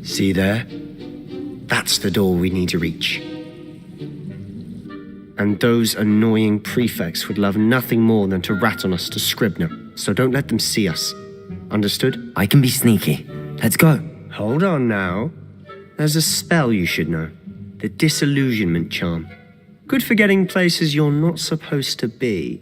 See there? That's the door we need to reach. And those annoying prefects would love nothing more than to rat on us to Scribner, so don't let them see us. Understood? I can be sneaky. Let's go. Hold on now. There's a spell you should know. The Disillusionment charm. Good for getting places you're not supposed to be.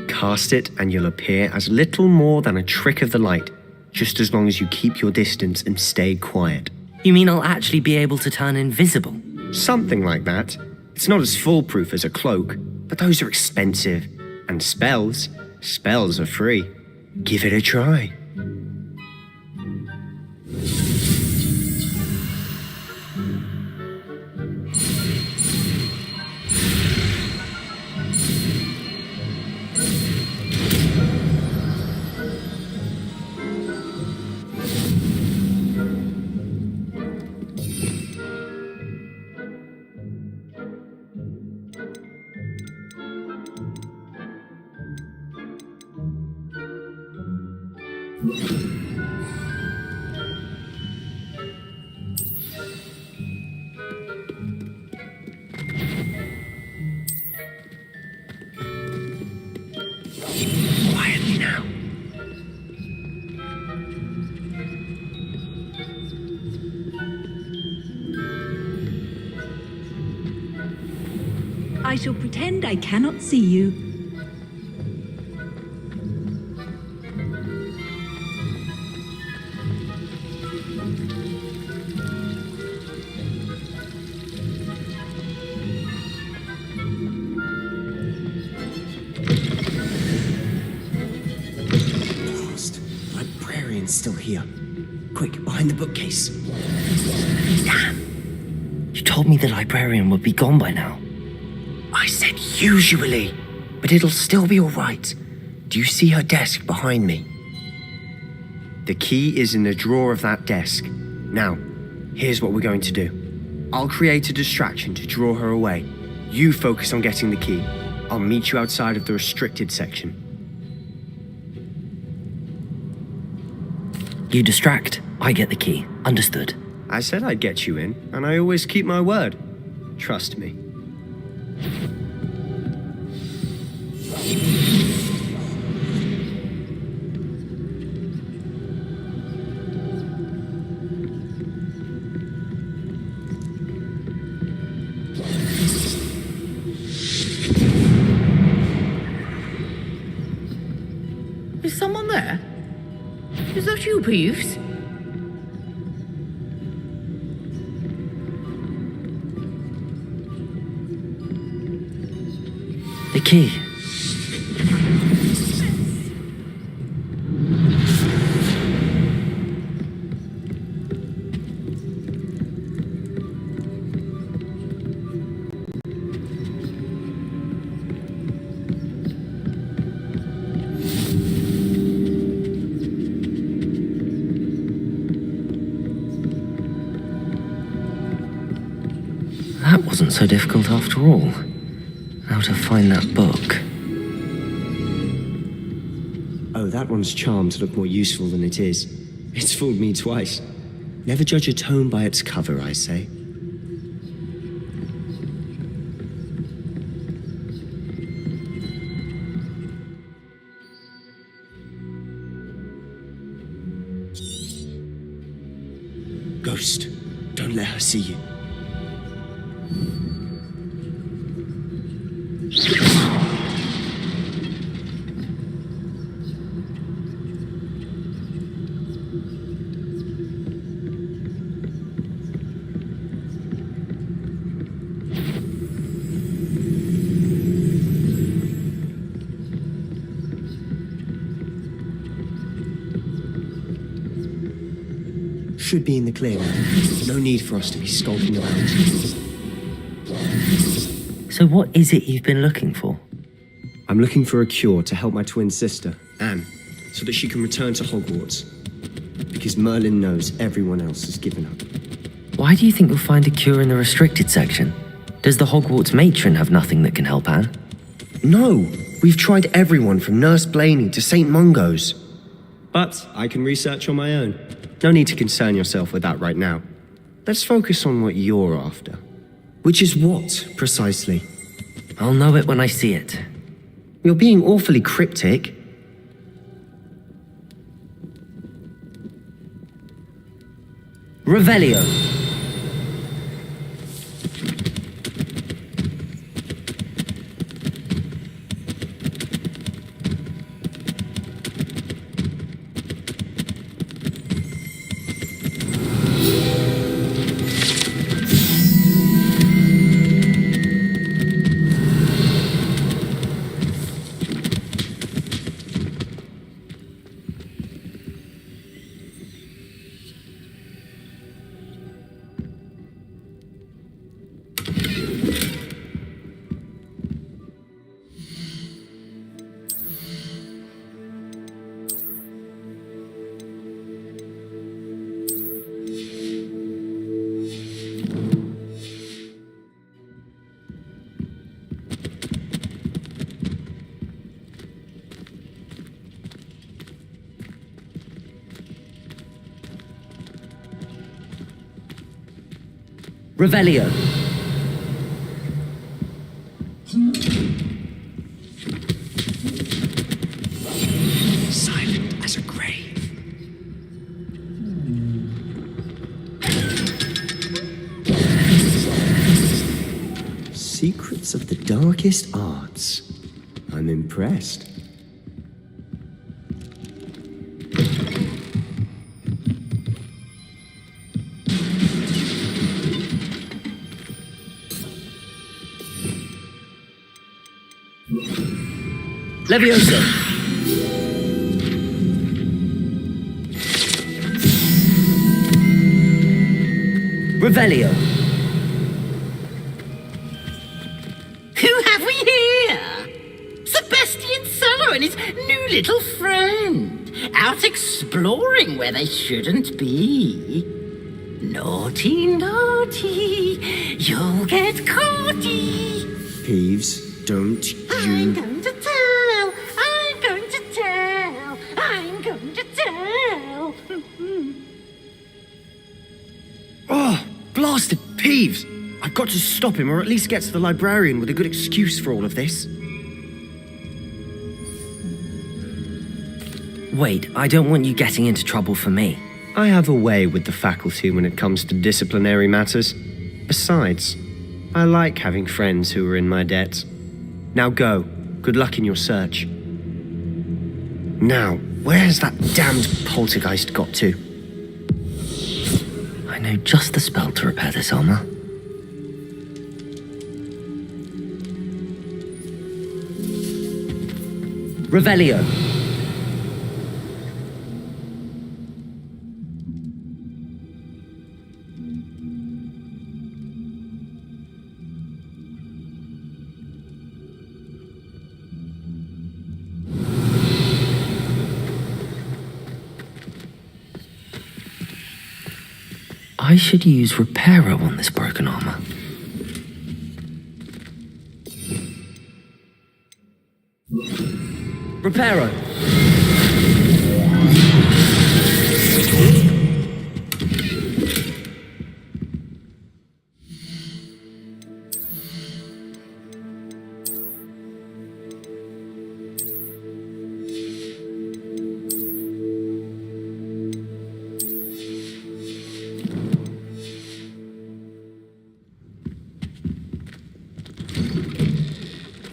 Cast it and you'll appear as little more than a trick of the light, just as long as you keep your distance and stay quiet. You mean I'll actually be able to turn invisible? Something like that. It's not as foolproof as a cloak, but those are expensive. And spells are free. Give it a try. Quietly now. I shall pretend I cannot see you. Still here. Quick, behind the bookcase. Damn. You told me the librarian would be gone by now. I said usually, but it'll still be all right. Do you see her desk behind me? The key is in the drawer of that desk. Now, here's what we're going to do. I'll create a distraction to draw her away. You focus on getting the key. I'll meet you outside of the restricted section. You distract, I get the key. Understood. I said I'd get you in, and I always keep my word. Trust me. Is someone there? Is that you, Peeves? The key. That wasn't so difficult after all. How to find that book. Oh, that one's charmed to look more useful than it is. It's fooled me twice. Never judge a tome by its cover, I say. Ghost, don't let her see you. Should be in the clear now. No need for us to be skulking around. So what is it you've been looking for? I'm looking for a cure to help my twin sister, Anne, so that she can return to Hogwarts. Because Merlin knows everyone else has given up. Why do you think you'll find a cure in the restricted section? Does the Hogwarts matron have nothing that can help Anne? No! We've tried everyone from Nurse Blaney to St. Mungo's. But I can research on my own. No need to concern yourself with that right now. Let's focus on what you're after. Which is what, precisely? I'll know it when I see it. You're being awfully cryptic. Revelio. Revelio. Silent as a grave. Secrets of the darkest arts. I'm impressed. Levioso. Revelio. Who have we here? Sebastian Solo and his new little friend. Out exploring where they shouldn't be. Naughty, naughty. You'll get caughty. Peeves, don't I'm you... going to tell. I'm going to tell. I'm going to tell. Oh, blasted Peeves! I've got to stop him, or at least get to the librarian with a good excuse for all of this. Wait, I don't want you getting into trouble for me. I have a way with the faculty when it comes to disciplinary matters. Besides, I like having friends who are in my debt. Now go. Good luck in your search. Now, where has that damned poltergeist got to? I know just the spell to repair this armor. Revelio. I should use Reparo on this broken armor. Reparo!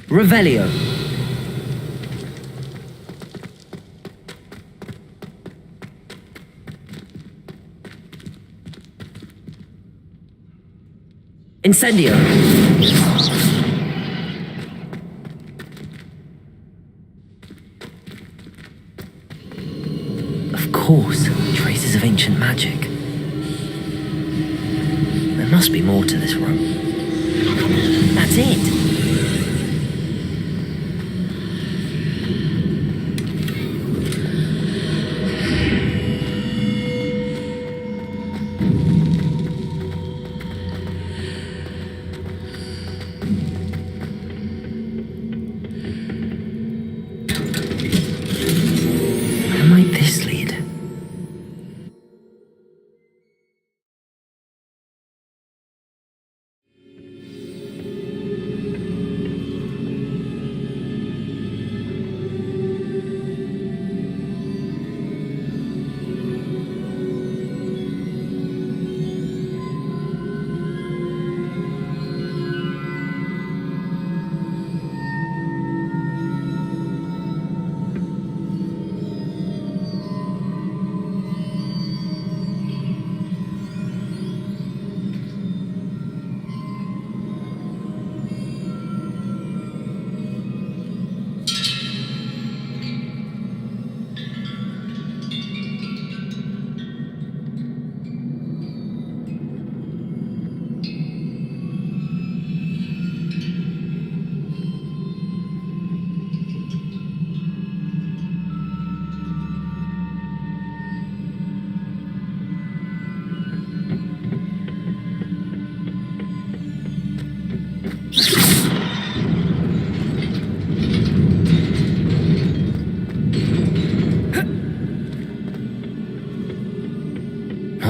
Revelio. Incendio. Of course, traces of ancient magic. There must be more to this room. That's it.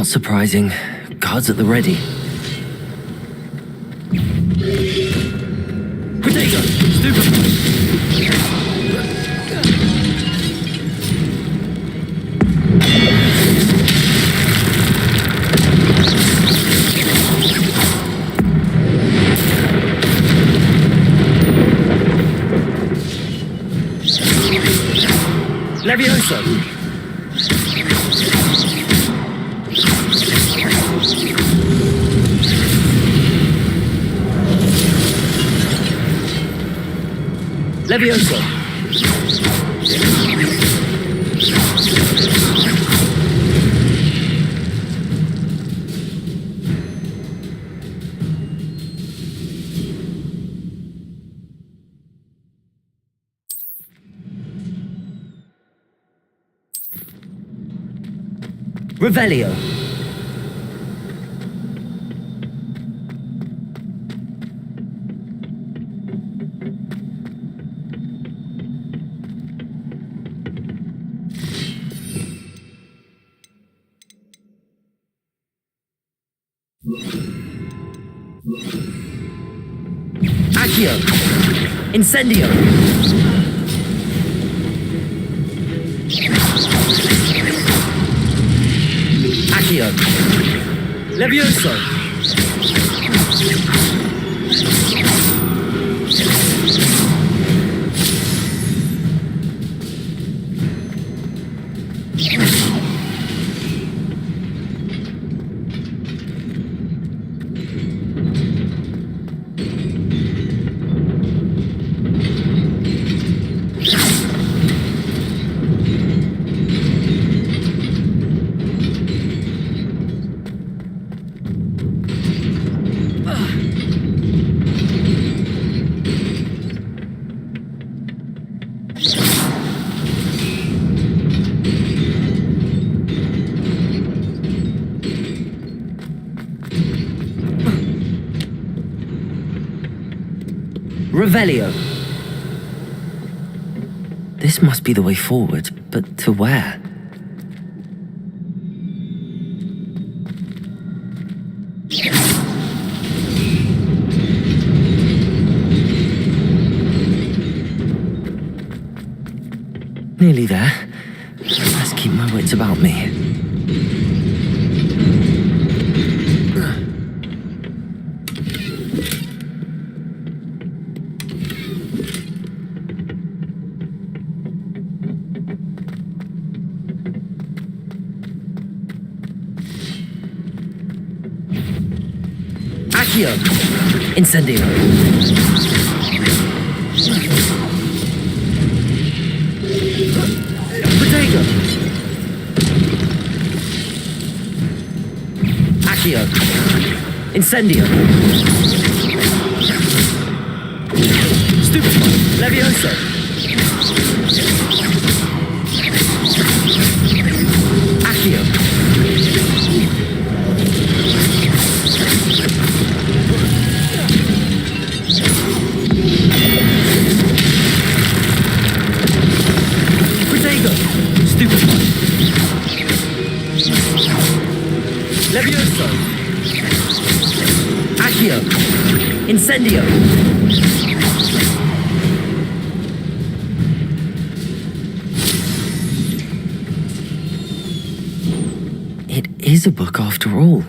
Not surprising. Guards at the ready. Potato! Stupid! Levioso! Levioso! Revelio. Accio. Incendio. Accio. Levioso. Revelio. This must be the way forward, but to where? Nearly there. Let's keep my wits about me. Accio. Incendio. Potato. Accio. Incendio. Stupid. Levioso. Accio. Stupid. Levioso. Accio. Incendio. It is a book after all.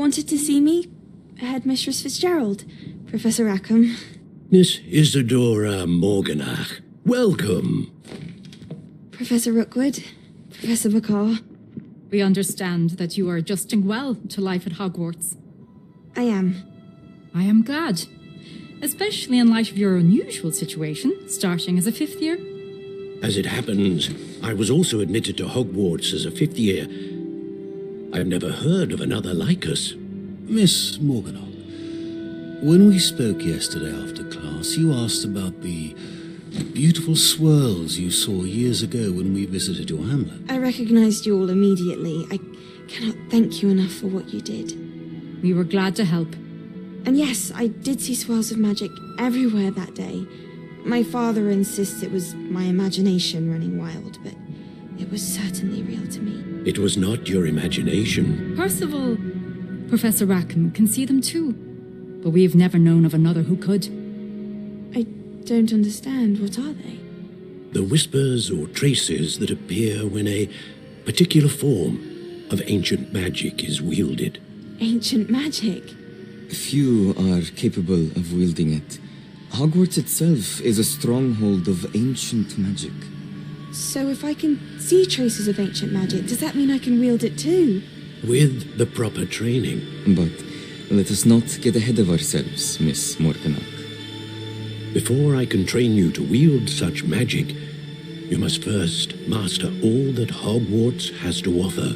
wanted to see me? Headmistress Fitzgerald, Professor Rackham. Miss Isadora Morganach, welcome. Professor Rookwood, Professor Bacar. We understand that you are adjusting well to life at Hogwarts. I am. I am glad, especially in light of your unusual situation, starting as a 5th year. As it happens, I was also admitted to Hogwarts as a 5th year. I've never heard of another like us. Miss Morganach, when we spoke yesterday after class, you asked about the beautiful swirls you saw years ago when we visited your hamlet. I recognized you all immediately. I cannot thank you enough for what you did. We were glad to help. And yes, I did see swirls of magic everywhere that day. My father insists it was my imagination running wild, but it was certainly real to me. It was not your imagination. Percival, Professor Rackham can see them too, but we've never known of another who could. I don't understand. What are they? The whispers or traces that appear when a particular form of ancient magic is wielded. Ancient magic? Few are capable of wielding it. Hogwarts itself is a stronghold of ancient magic. So if I can see traces of ancient magic, does that mean I can wield it too? With the proper training. But let us not get ahead of ourselves, Miss Morganach. Before I can train you to wield such magic, you must first master all that Hogwarts has to offer.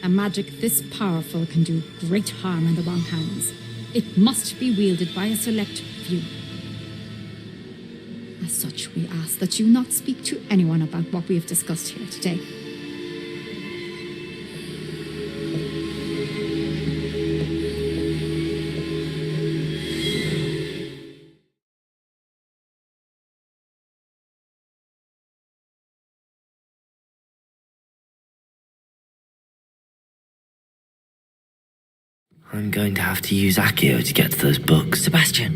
A magic this powerful can do great harm in the wrong hands. It must be wielded by a select few. As such, we ask that you not speak to anyone about what we have discussed here today. I'm going to have to use Accio to get to those books. Sebastian!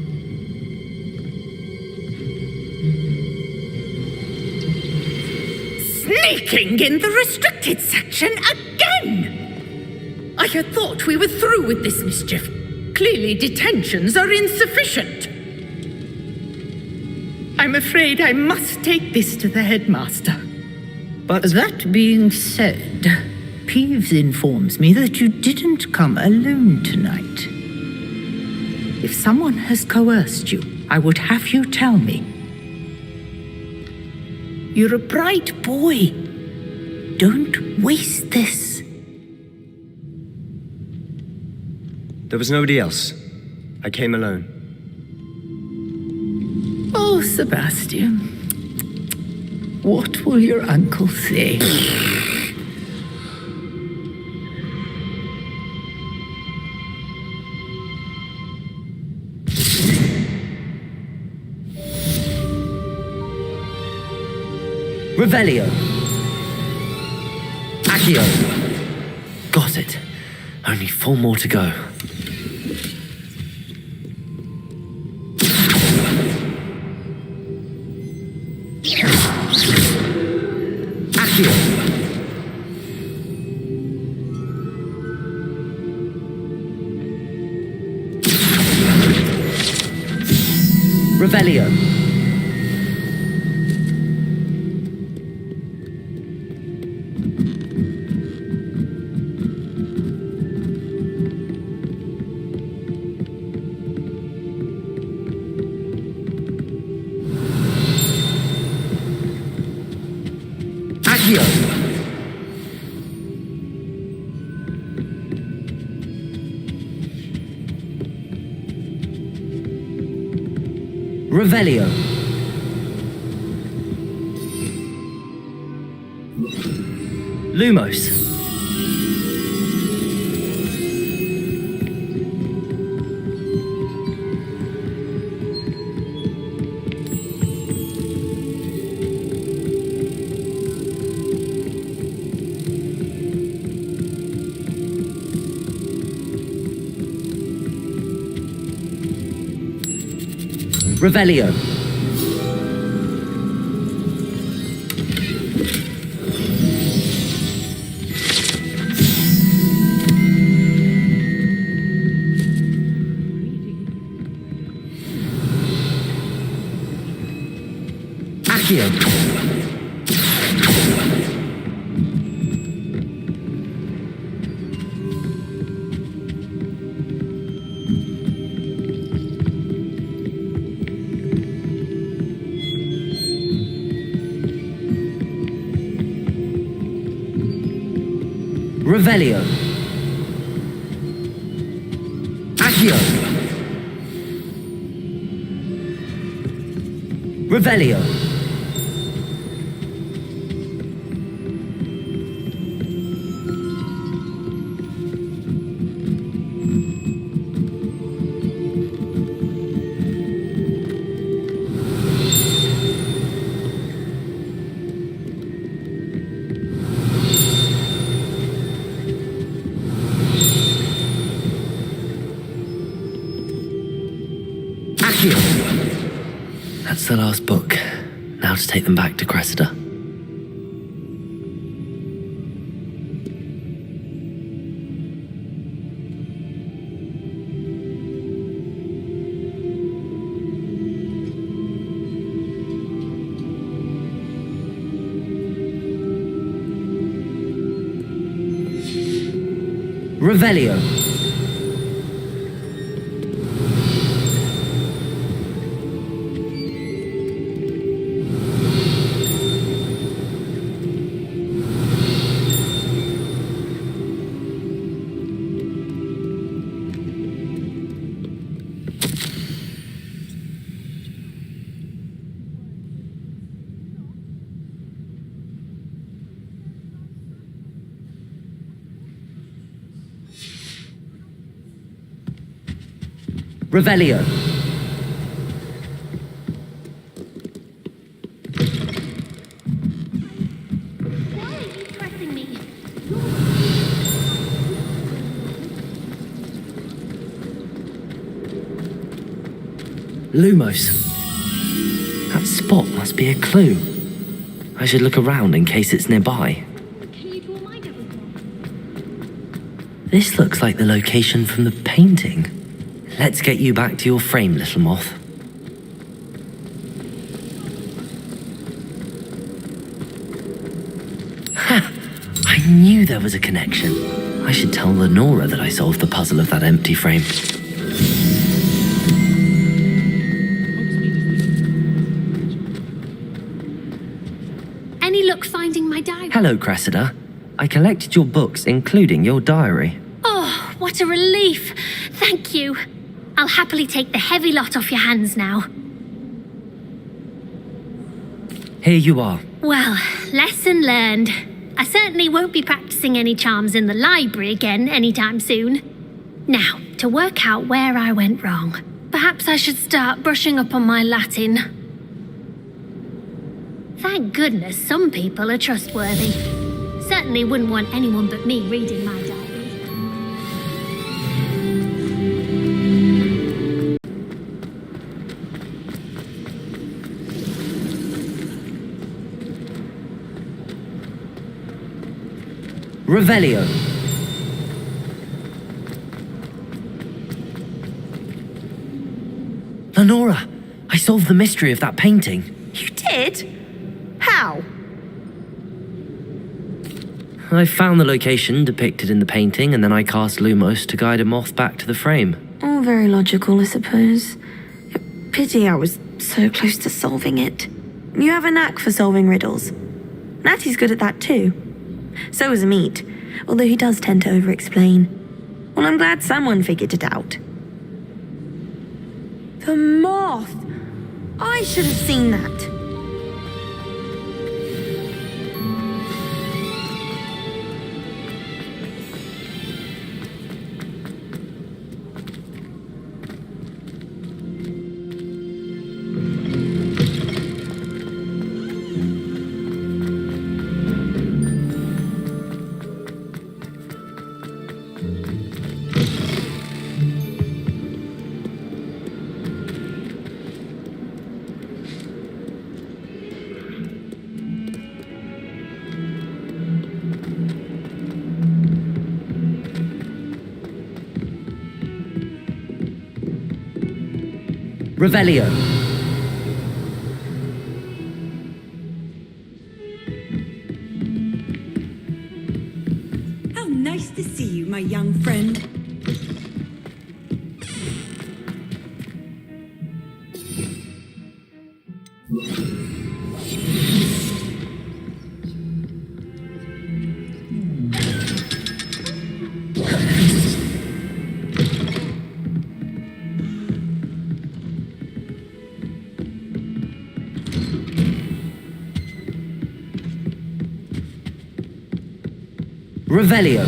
Sneaking in the restricted section again! I had thought we were through with this mischief. Clearly detentions are insufficient. I'm afraid I must take this to the headmaster. But that being said, Peeves informs me that you didn't come alone tonight. If someone has coerced you, I would have you tell me. You're a bright boy. Don't waste this. There was nobody else. I came alone. Oh, Sebastian. What will your uncle say? Revelio! Accio! Got it. Only 4 more to go. Accio! Revelio! Revelio. Lumos. Revelio. Accio. Revelio. Accio. Revelio. That's the last book. Now to take them back to Cressida. Revelio. Revelio. Why are you pressing me? Lumos. That spot must be a clue. I should look around in case it's nearby. Can you draw my double? This looks like the location from the painting. Let's get you back to your frame, little moth. Ha! I knew there was a connection. I should tell Lenora that I solved the puzzle of that empty frame. Any luck finding my diary? Hello, Cressida. I collected your books, including your diary. Oh, what a relief. Thank you. I'll happily take the heavy lot off your hands now. Here you are. Well, lesson learned. I certainly won't be practicing any charms in the library again anytime soon. Now, to work out where I went wrong. Perhaps I should start brushing up on my Latin. Thank goodness some people are trustworthy. Certainly wouldn't want anyone but me reading my diary. Revelio. Lenora, I solved the mystery of that painting. You did? How? I found the location depicted in the painting, and then I cast Lumos to guide a moth back to the frame. All very logical, I suppose. Pity I was so close to solving it. You have a knack for solving riddles. Natty's good at that too. So is Meat, although he does tend to over-explain. Well, I'm glad someone figured it out. The moth! I should have seen that. Revelio. Revelio.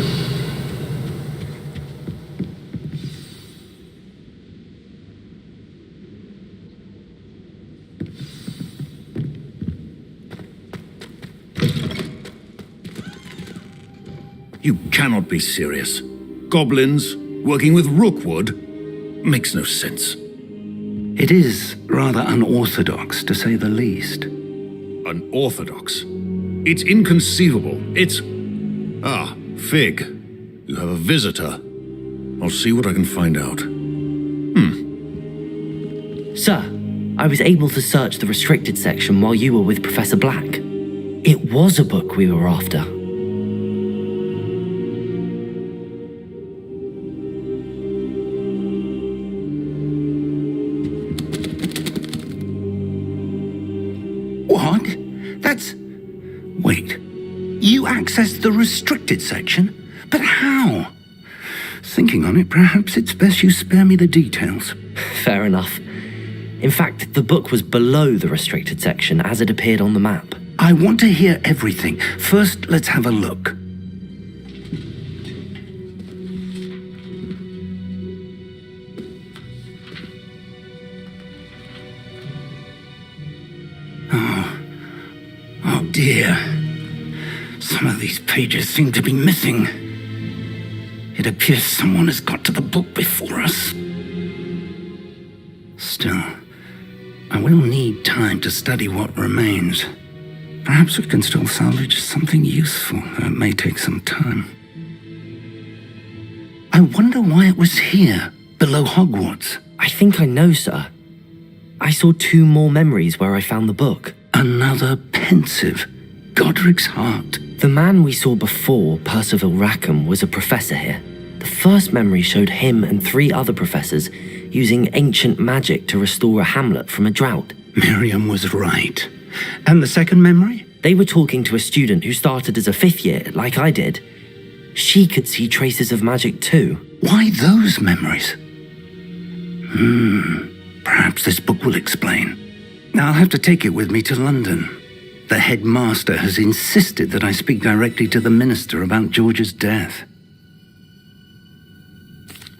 You cannot be serious. Goblins working with Rookwood makes no sense. It is rather unorthodox, to say the least. Unorthodox? It's inconceivable. It's... Ah, Fig. You have a visitor. I'll see what I can find out. Sir, I was able to search the restricted section while you were with Professor Black. It was a book we were after. What? That's... Wait. You accessed the restricted section? But how? Thinking on it, perhaps it's best you spare me the details. Fair enough. In fact, the book was below the restricted section as it appeared on the map. I want to hear everything. First, let's have a look. Oh dear. Some of these pages seem to be missing. It appears someone has got to the book before us. Still, I will need time to study what remains. Perhaps we can still salvage something useful, though it may take some time. I wonder why it was here, below Hogwarts. I think I know, sir. I saw 2 more memories where I found the book. Another pensive. Godric's heart. The man we saw before, Percival Rackham, was a professor here. The first memory showed him and 3 other professors using ancient magic to restore a hamlet from a drought. Miriam was right. And the second memory? They were talking to a student who started as a 5th year, like I did. She could see traces of magic too. Why those memories? Perhaps this book will explain. I'll have to take it with me to London. The headmaster has insisted that I speak directly to the minister about George's death.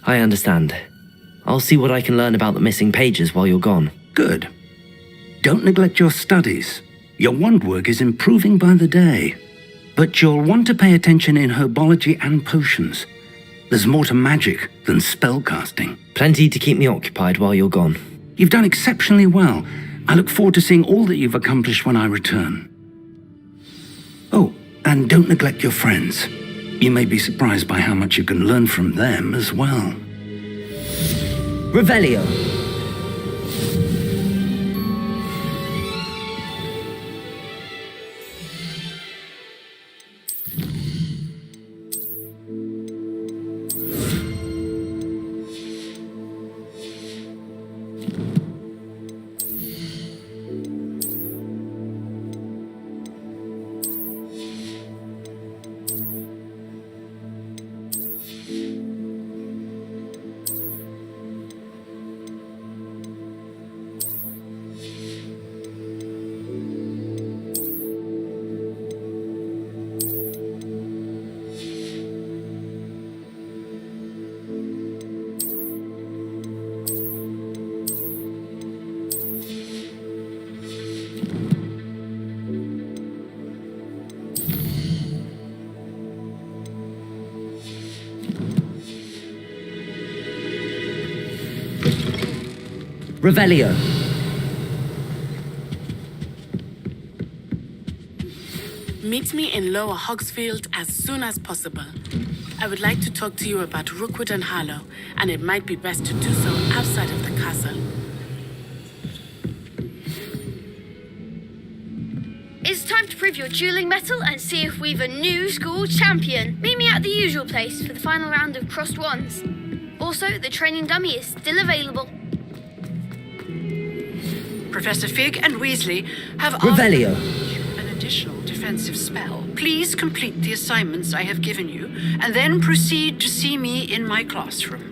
I understand. I'll see what I can learn about the missing pages while you're gone. Good. Don't neglect your studies. Your wand work is improving by the day. But you'll want to pay attention in herbology and potions. There's more to magic than spellcasting. Plenty to keep me occupied while you're gone. You've done exceptionally well. I look forward to seeing all that you've accomplished when I return. Oh, and don't neglect your friends. You may be surprised by how much you can learn from them as well. Revelio. Revelio. Meet me in Lower Hogsfield as soon as possible. I would like to talk to you about Rookwood and Harlow, and it might be best to do so outside of the castle. It's time to prove your dueling mettle and see if we've a new school champion. Meet me at the usual place for the final round of crossed wands. Also, the training dummy is still available. Professor Fig and Weasley have Revelio. an additional defensive spell. Please complete the assignments I have given you, and then proceed to see me in my classroom.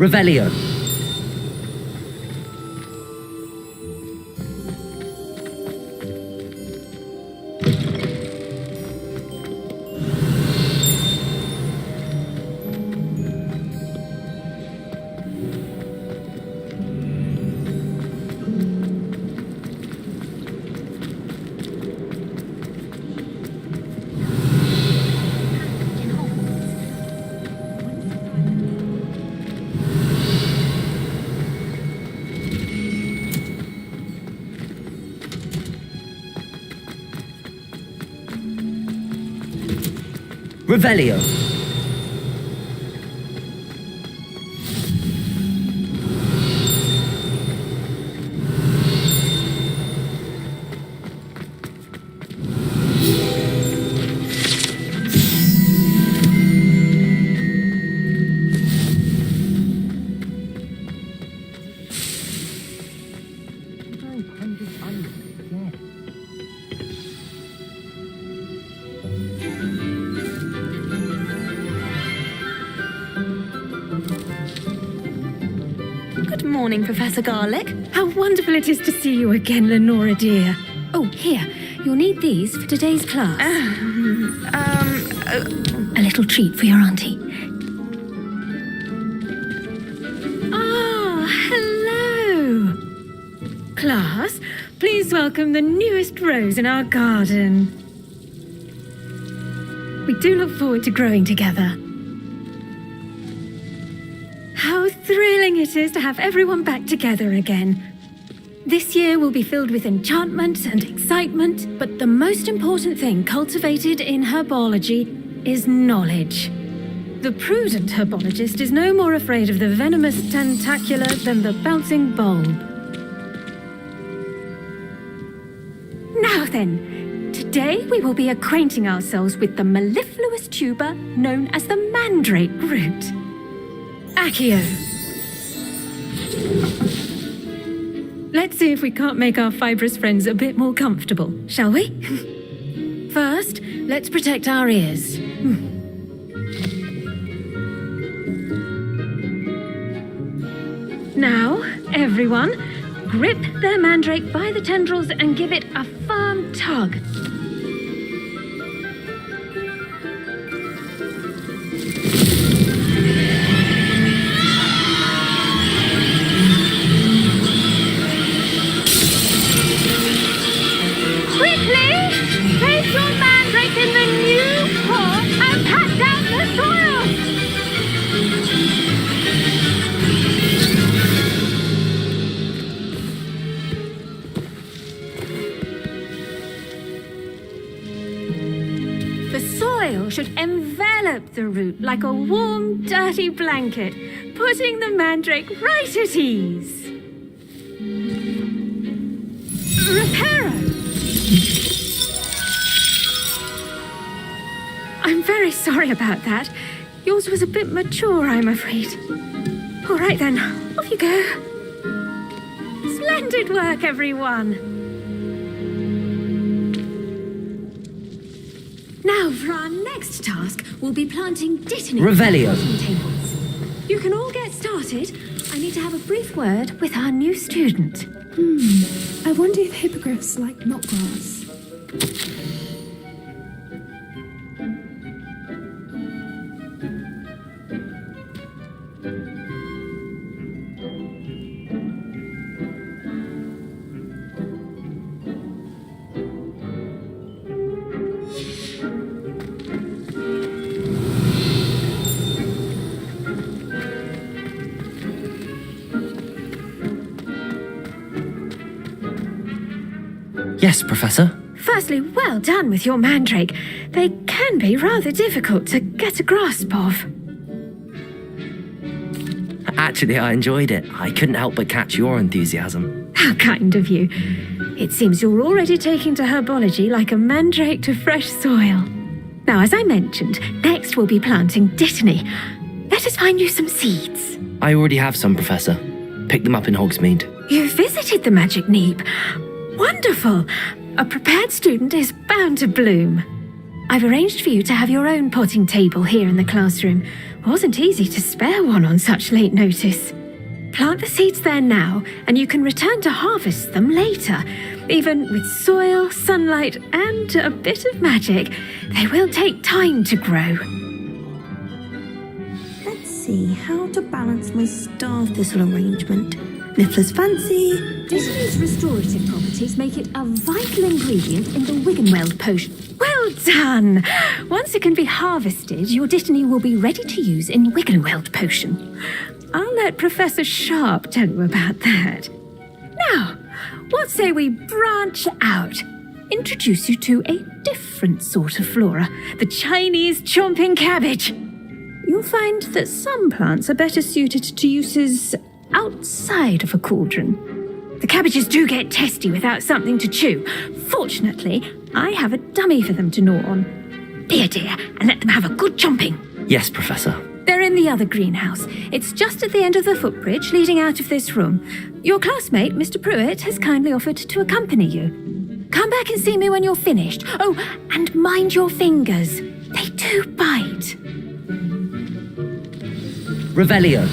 Revelio. Revelio. Good morning, Professor Garlic. How wonderful it is to see you again, Lenora dear. Oh, here, you'll need these for today's class. A little treat for your auntie. Ah, hello. Class, please welcome the newest rose in our garden. We do look forward to growing together. How thrilling it is to have everyone back together again. This year will be filled with enchantment and excitement, but the most important thing cultivated in herbology is knowledge. The prudent herbologist is no more afraid of the venomous tentacula than the bouncing bulb. Now then, today we will be acquainting ourselves with the mellifluous tuber known as the mandrake root. Accio. Let's see if we can't make our fibrous friends a bit more comfortable, shall we? First, let's protect our ears. Now, everyone, grip their mandrake by the tendrils and give it a firm tug. Should envelop the root like a warm, dirty blanket, putting the mandrake right at ease. Reparo! I'm very sorry about that. Yours was a bit mature, I'm afraid. All right then, off you go. Splendid work, everyone. Now, for our next task, we'll be planting dittany Revelio. tables. You can all get started. I need to have a brief word with our new student. I wonder if hippogriffs like knotgrass. Yes, Professor. Firstly, well done with your mandrake. They can be rather difficult to get a grasp of. Actually, I enjoyed it. I couldn't help but catch your enthusiasm. How kind of you. It seems you're already taking to herbology like a mandrake to fresh soil. Now, as I mentioned, next we'll be planting dittany. Let us find you some seeds. I already have some, Professor. Picked them up in Hogsmeade. You visited the Magic Neep. Wonderful! A prepared student is bound to bloom. I've arranged for you to have your own potting table here in the classroom. Wasn't easy to spare one on such late notice. Plant the seeds there now, and you can return to harvest them later. Even with soil, sunlight, and a bit of magic, they will take time to grow. Let's see how to balance my star thistle arrangement. Niffler's fancy. Disillusion's restorative properties make it a vital ingredient in the Wiggenweld potion. Well done! Once it can be harvested, your Dittany will be ready to use in Wiggenweld potion. I'll let Professor Sharp tell you about that. Now, what say we branch out? Introduce you to a different sort of flora, the Chinese chomping cabbage. You'll find that some plants are better suited to uses outside of a cauldron. The cabbages do get testy without something to chew. Fortunately, I have a dummy for them to gnaw on. Be a dear and let them have a good chomping. Yes, Professor. They're in the other greenhouse. It's just at the end of the footbridge leading out of this room. Your classmate, Mr. Pruitt, has kindly offered to accompany you. Come back and see me when you're finished. Oh, and mind your fingers. They do bite. Revelio.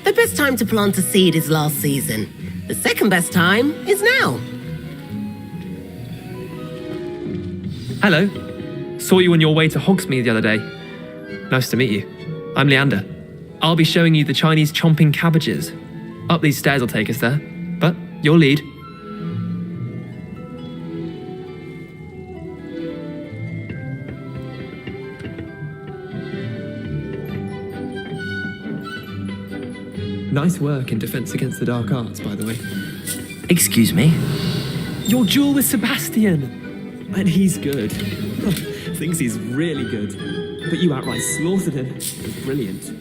The best time to plant a seed is last season. The second best time is now. Hello. Saw you on your way to Hogsmeade the other day. Nice to meet you. I'm Leander. I'll be showing you the Chinese chomping cabbages. Up these stairs will take us there, but your lead. Nice work in Defense Against the Dark Arts, by the way. Excuse me? Your duel with Sebastian! And he's good. Thinks he's really good. But you outright slaughtered him. It was brilliant.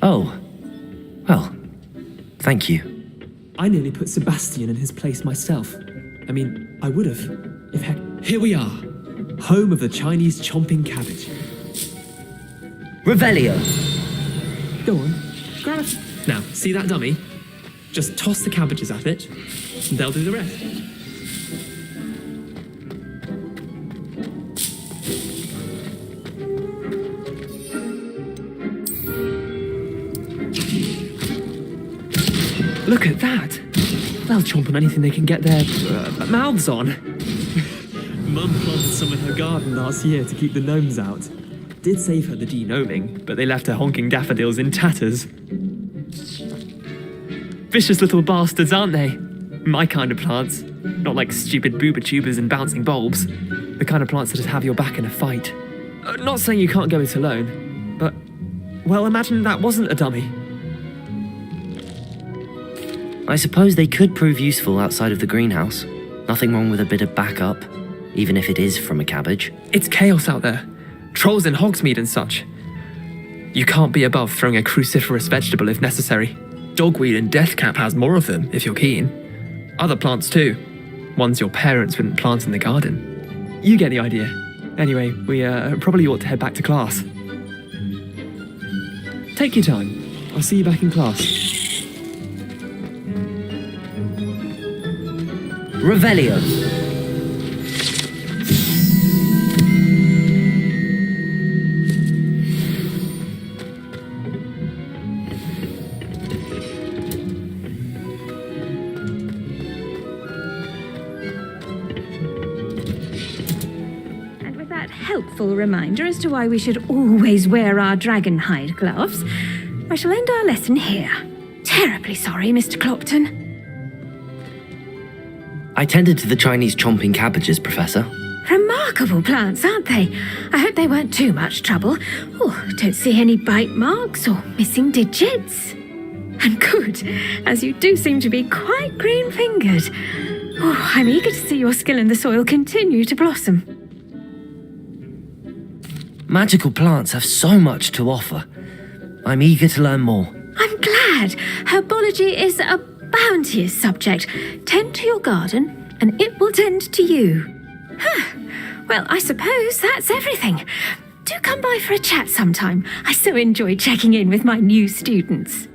Oh. Well, thank you. I nearly put Sebastian in his place myself. I mean, I would have. If heck... Here we are. Home of the Chinese chomping cabbage. Revelio. Go on. Grab it. Now, see that dummy? Just toss the cabbages at it, and they'll do the rest. Look at that! They'll chomp on anything they can get their mouths on. Mum planted some in her garden last year to keep the gnomes out. Did save her the de-gnoming, but they left her honking daffodils in tatters. Vicious little bastards, aren't they? My kind of plants. Not like stupid booba tubers and bouncing bulbs. The kind of plants that just have your back in a fight. Not saying you can't go it alone, but, well, imagine that wasn't a dummy. I suppose they could prove useful outside of the greenhouse. Nothing wrong with a bit of backup, even if it is from a cabbage. It's chaos out there. Trolls in Hogsmeade and such. You can't be above throwing a cruciferous vegetable if necessary. Dogweed and deathcap has more of them, if you're keen. Other plants too. Ones your parents wouldn't plant in the garden. You get the idea. Anyway, we probably ought to head back to class. Take your time. I'll see you back in class. Revelio. Helpful reminder as to why we should always wear our dragon hide gloves, I shall end our lesson here. Terribly sorry, Mr. Clopton. I tended to the Chinese chomping cabbages, Professor. Remarkable plants, aren't they? I hope they weren't too much trouble. Oh, don't see any bite marks or missing digits. And good, as you do seem to be quite green-fingered. Oh, I'm eager to see your skill in the soil continue to blossom. Magical plants have so much to offer. I'm eager to learn more. I'm glad. Herbology is a bounteous subject. Tend to your garden, and it will tend to you. Well, I suppose that's everything. Do come by for a chat sometime. I so enjoy checking in with my new students.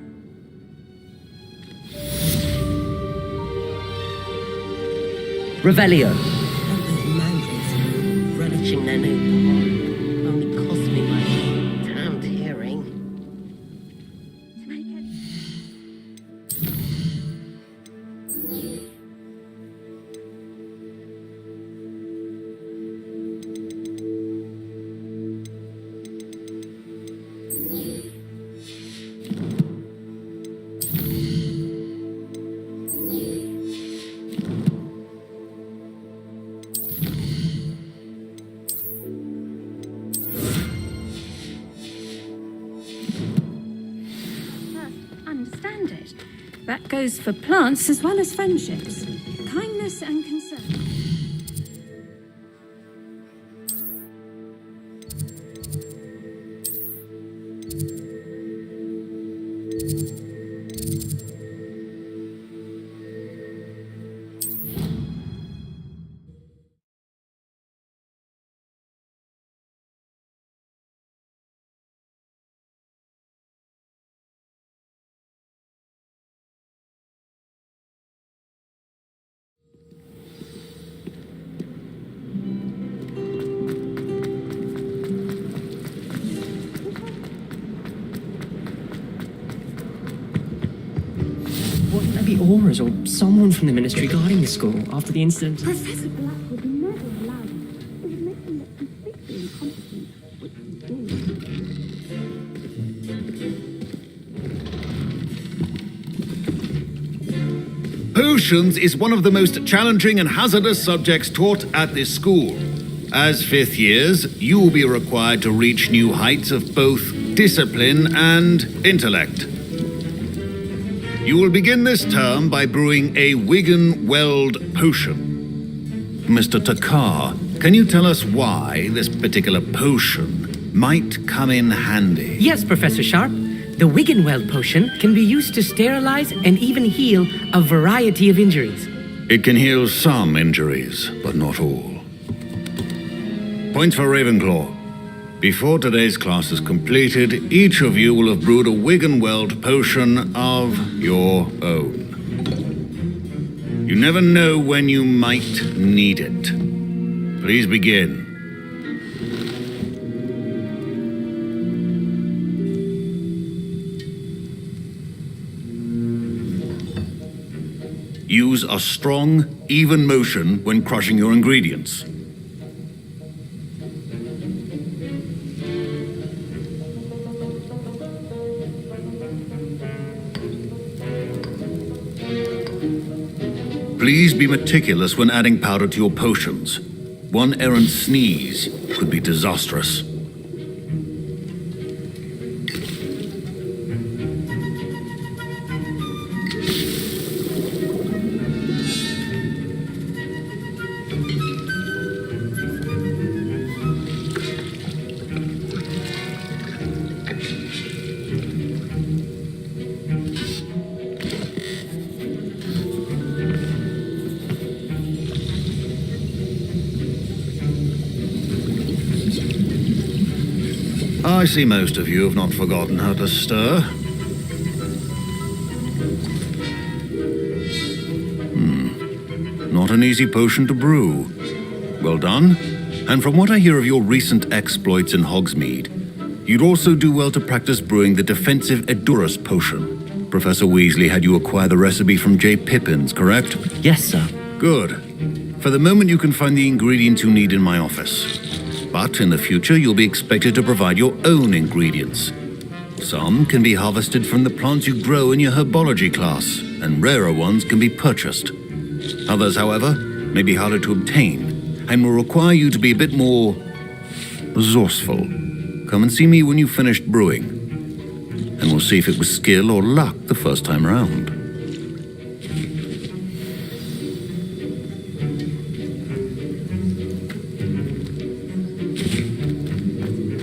Revelio. Those mandrals relishing their new pond only cost me my understand it. That goes for plants as well as friendships. Kindness and concern. Wouldn't there be Auras or someone from the Ministry guarding the school after the incident? Professor Black would never allow it. It would make him look completely incompetent, which he did. Potions is one of the most challenging and hazardous subjects taught at this school. As fifth years, you will be required to reach new heights of both discipline and intellect. You will begin this term by brewing a Wiggenweld potion. Mr. Takar, can you tell us why this particular potion might come in handy? Yes, Professor Sharp. The Wiggenweld potion can be used to sterilize and even heal a variety of injuries. It can heal some injuries, but not all. Points for Ravenclaw. Before today's class is completed, each of you will have brewed a Wiggenweld potion of your own. You never know when you might need it. Please begin. Use a strong, even motion when crushing your ingredients. Please be meticulous when adding powder to your potions. One errant sneeze could be disastrous. I see most of you have not forgotten how to stir. Not an easy potion to brew. Well done. And from what I hear of your recent exploits in Hogsmeade, you'd also do well to practice brewing the defensive Edurus potion. Professor Weasley had you acquire the recipe from J. Pippins, correct? Yes, sir. Good. For the moment, you can find the ingredients you need in my office. But in the future, you'll be expected to provide your own ingredients. Some can be harvested from the plants you grow in your Herbology class, and rarer ones can be purchased. Others, however, may be harder to obtain, and will require you to be a bit more resourceful. Come and see me when you've finished brewing, and we'll see if it was skill or luck the first time around.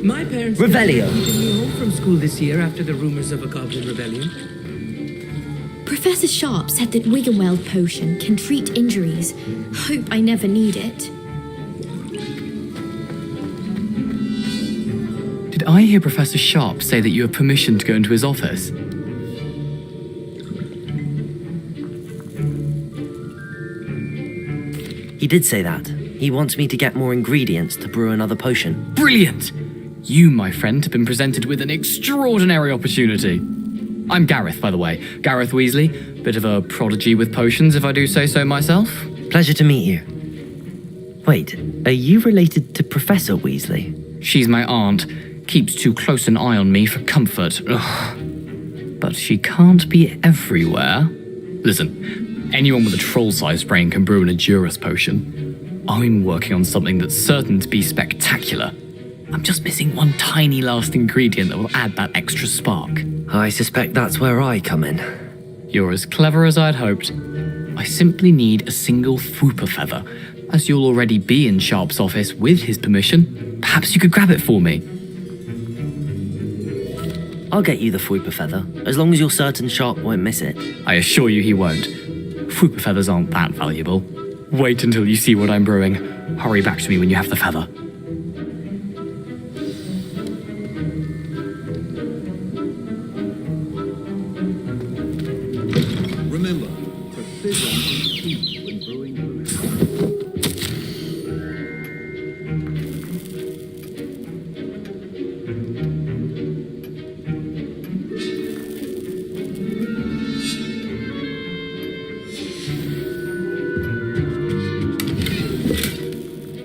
My parents Revelio. took me home from school this year after the rumors of a goblin rebellion. Professor Sharp said that Wiggenweld potion can treat injuries. Hope I never need it. Did I hear Professor Sharp say that you have permission to go into his office? He did say that. He wants me to get more ingredients to brew another potion. Brilliant! You, my friend, have been presented with an extraordinary opportunity. I'm Gareth, by the way. Gareth Weasley. Bit of a prodigy with potions, if I do say so myself. Pleasure to meet you. Wait, are you related to Professor Weasley? She's my aunt. Keeps too close an eye on me for comfort. Ugh. But she can't be everywhere. Listen, anyone with a troll-sized brain can brew an Edurus potion. I'm working on something that's certain to be spectacular. I'm just missing one tiny last ingredient that will add that extra spark. I suspect that's where I come in. You're as clever as I'd hoped. I simply need a single Fwooper feather. As you'll already be in Sharp's office with his permission, perhaps you could grab it for me. I'll get you the Fwooper feather, as long as you're certain Sharp won't miss it. I assure you he won't. Fwooper feathers aren't that valuable. Wait until you see what I'm brewing. Hurry back to me when you have the feather. Remember, precision is key when brewing brews.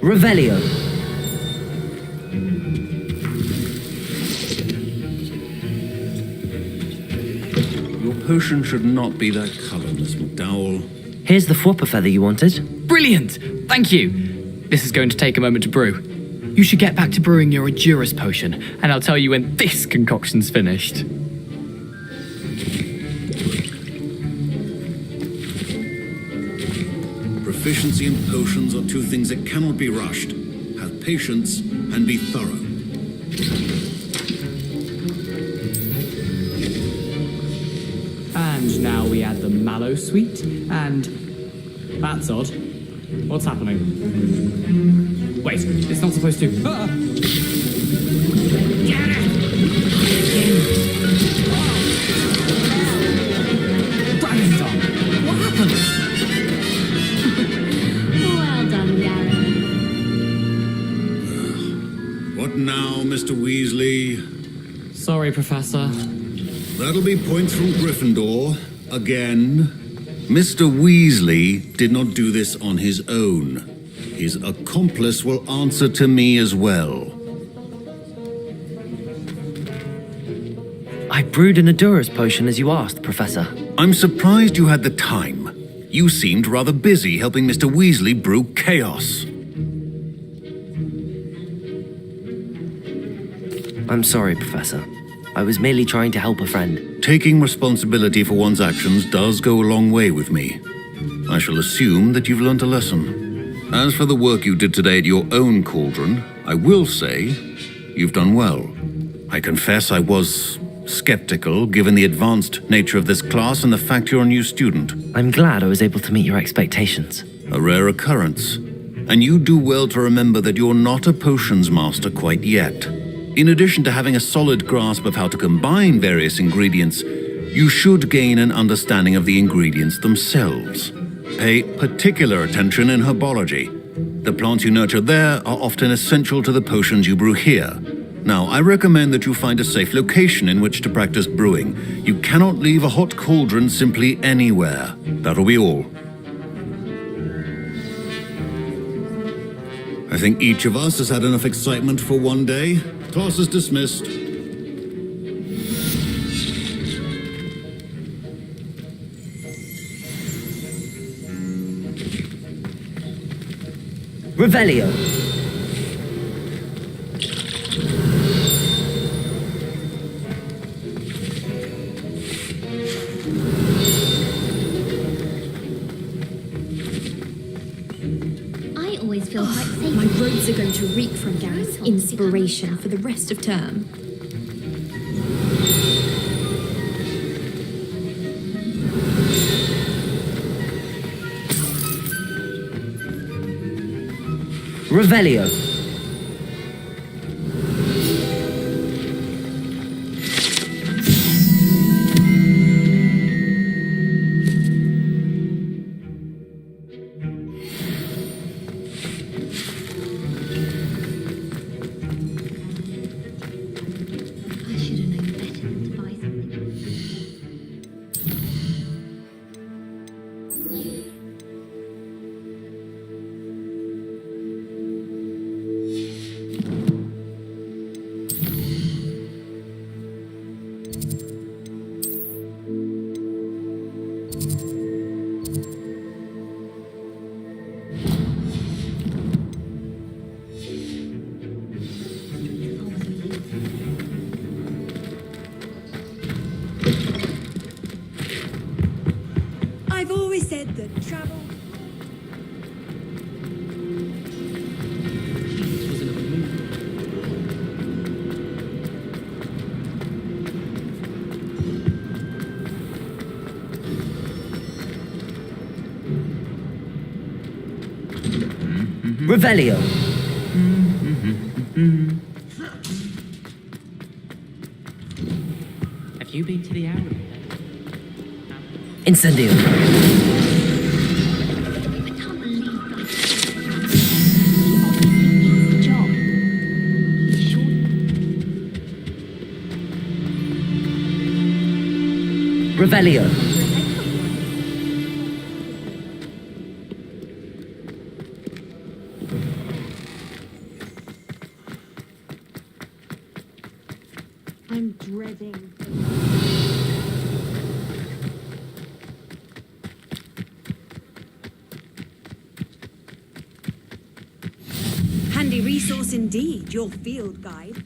Revelio. Your potion should not be that colour, Miss McDowell. Here's the Fwooper feather you wanted. Brilliant! Thank you! This is going to take a moment to brew. You should get back to brewing your Edurus potion, and I'll tell you when this concoction's finished. Proficiency in potions are two things that cannot be rushed. Have patience and be thorough. And now we add the mallow sweet, and... That's odd. What's happening? Wait, it's not supposed to... Ah! Dragon's on! What happened? Well done, Gary. What now, Mr. Weasley? Sorry, Professor. That'll be points from Gryffindor. Again. Mr. Weasley did not do this on his own. His accomplice will answer to me as well. I brewed an Edurus potion as you asked, Professor. I'm surprised you had the time. You seemed rather busy helping Mr. Weasley brew chaos. I'm sorry, Professor. I was merely trying to help a friend. Taking responsibility for one's actions does go a long way with me. I shall assume that you've learnt a lesson. As for the work you did today at your own cauldron, I will say you've done well. I confess I was skeptical, given the advanced nature of this class and the fact you're a new student. I'm glad I was able to meet your expectations. A rare occurrence. And you do well to remember that you're not a potions master quite yet. In addition to having a solid grasp of how to combine various ingredients, you should gain an understanding of the ingredients themselves. Pay particular attention in herbology. The plants you nurture there are often essential to the potions you brew here. Now, I recommend that you find a safe location in which to practice brewing. You cannot leave a hot cauldron simply anywhere. That'll be all. I think each of us has had enough excitement for one day. Class is dismissed. Revelio. I always feel quite safe. My robes are going to reek from Gareth's inspiration for the rest of term. Revelio. the travel. Revelio. Have you been to the Arrow? Incendio. Revelio. I'm dreading. Handy resource indeed, your field guide.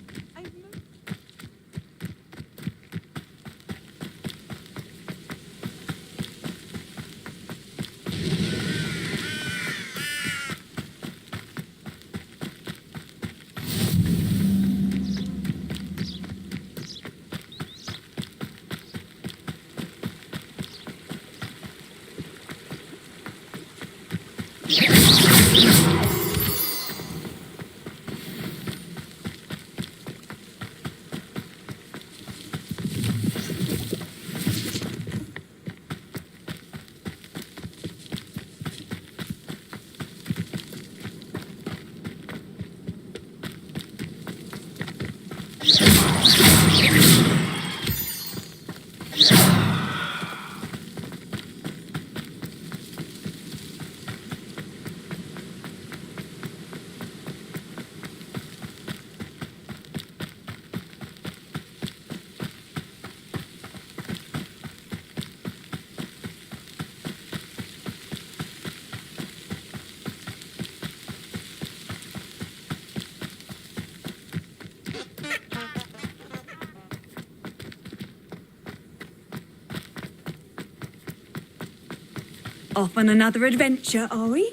Off on another adventure, are we?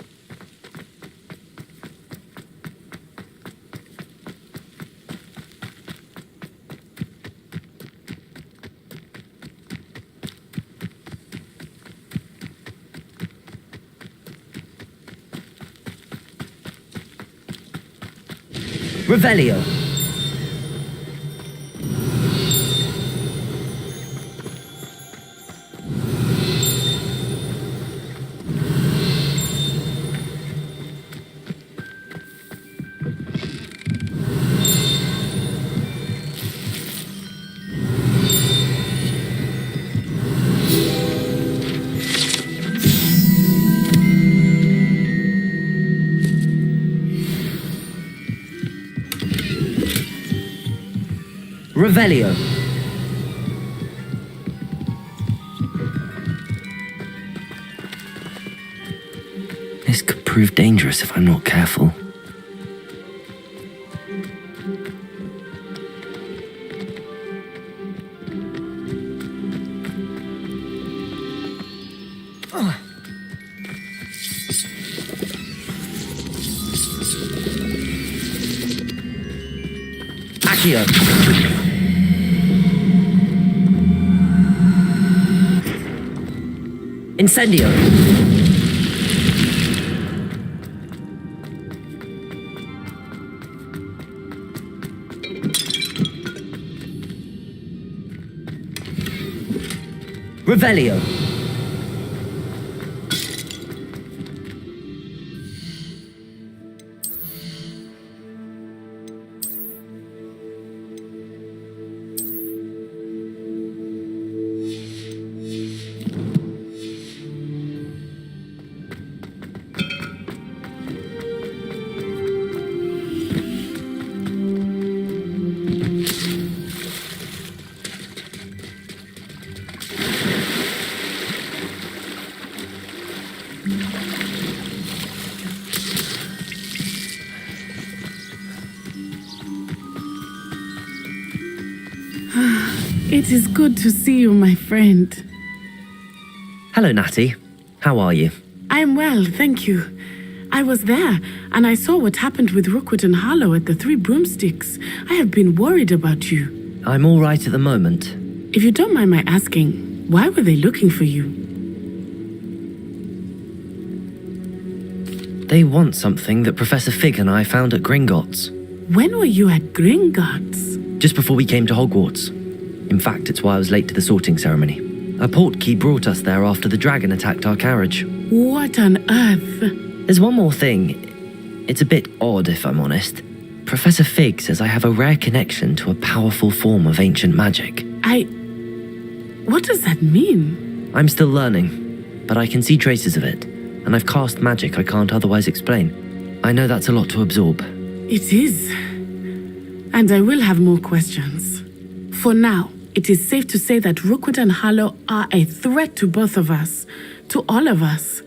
Revelio. Revelio. This could prove dangerous if I'm not careful. Accio. Incendio. Revelio. It is good to see you, my friend. Hello, Natty. How are you? I'm well, thank you. I was there, and I saw what happened with Rookwood and Harlow at the Three Broomsticks. I have been worried about you. I'm all right at the moment. If you don't mind my asking, why were they looking for you? They want something that Professor Fig and I found at Gringotts. When were you at Gringotts? Just before we came to Hogwarts. In fact, it's why I was late to the sorting ceremony. A portkey brought us there after the dragon attacked our carriage. What on earth? There's one more thing. It's a bit odd, if I'm honest. Professor Fig says I have a rare connection to a powerful form of ancient magic. What does that mean? I'm still learning, but I can see traces of it, and I've cast magic I can't otherwise explain. I know that's a lot to absorb. It is. And I will have more questions. For now, it is safe to say that Rookwood and Harlow are a threat to both of us, to all of us,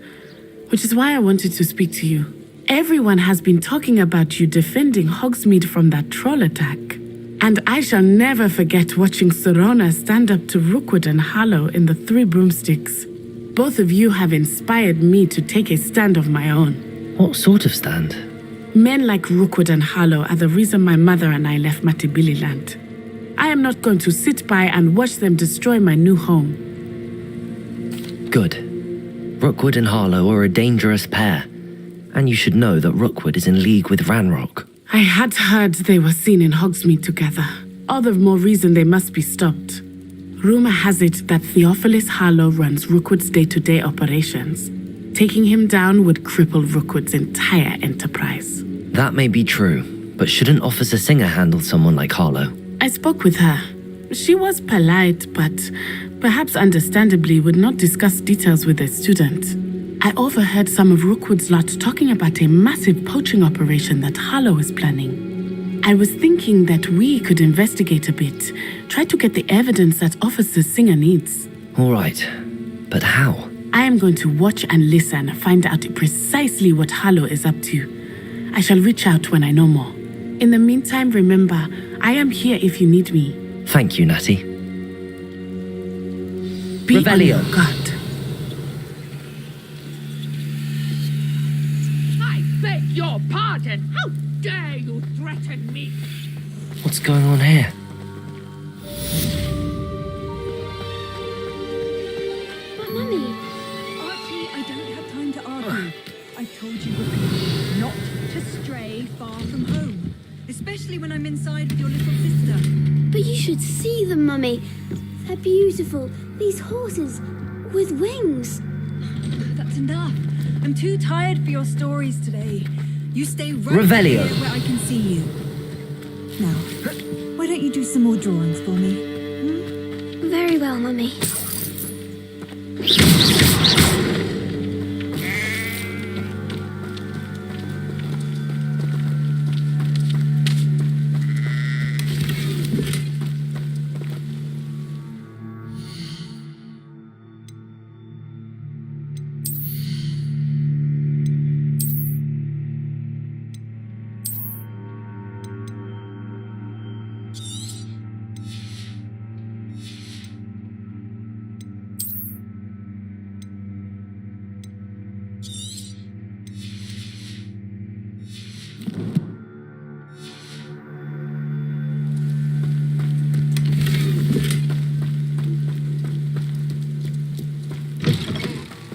which is why I wanted to speak to you. Everyone has been talking about you defending Hogsmeade from that troll attack. And I shall never forget watching Sorona stand up to Rookwood and Harlow in the Three Broomsticks. Both of you have inspired me to take a stand of my own. What sort of stand? Men like Rookwood and Harlow are the reason my mother and I left Matibililand. I am not going to sit by and watch them destroy my new home. Good. Rookwood and Harlow are a dangerous pair. And you should know that Rookwood is in league with Ranrock. I had heard they were seen in Hogsmeade together. All the more reason they must be stopped. Rumor has it that Theophilus Harlow runs Rookwood's day-to-day operations. Taking him down would cripple Rookwood's entire enterprise. That may be true, but shouldn't Officer Singer handle someone like Harlow? I spoke with her. She was polite, but perhaps understandably would not discuss details with a student. I overheard some of Rookwood's lot talking about a massive poaching operation that Harlow is planning. I was thinking that we could investigate a bit, try to get the evidence that Officer Singer needs. All right, but how? I am going to watch and listen and find out precisely what Harlow is up to. I shall reach out when I know more. In the meantime, remember, I am here if you need me. Thank you, Natty. Be Revelio. on your guard. I beg your pardon. How dare you threaten me? What's going on here? But Mummy, Archie, I don't have time to argue. I told you repeatedly not to stray far from home, especially when I'm inside with your little sister. but you should see them, Mummy. They're beautiful. These horses with wings. That's enough. I'm too tired for your stories today. You stay right Revelio. here where I can see you. Now, why don't you do some more drawings for me? Very well, Mummy.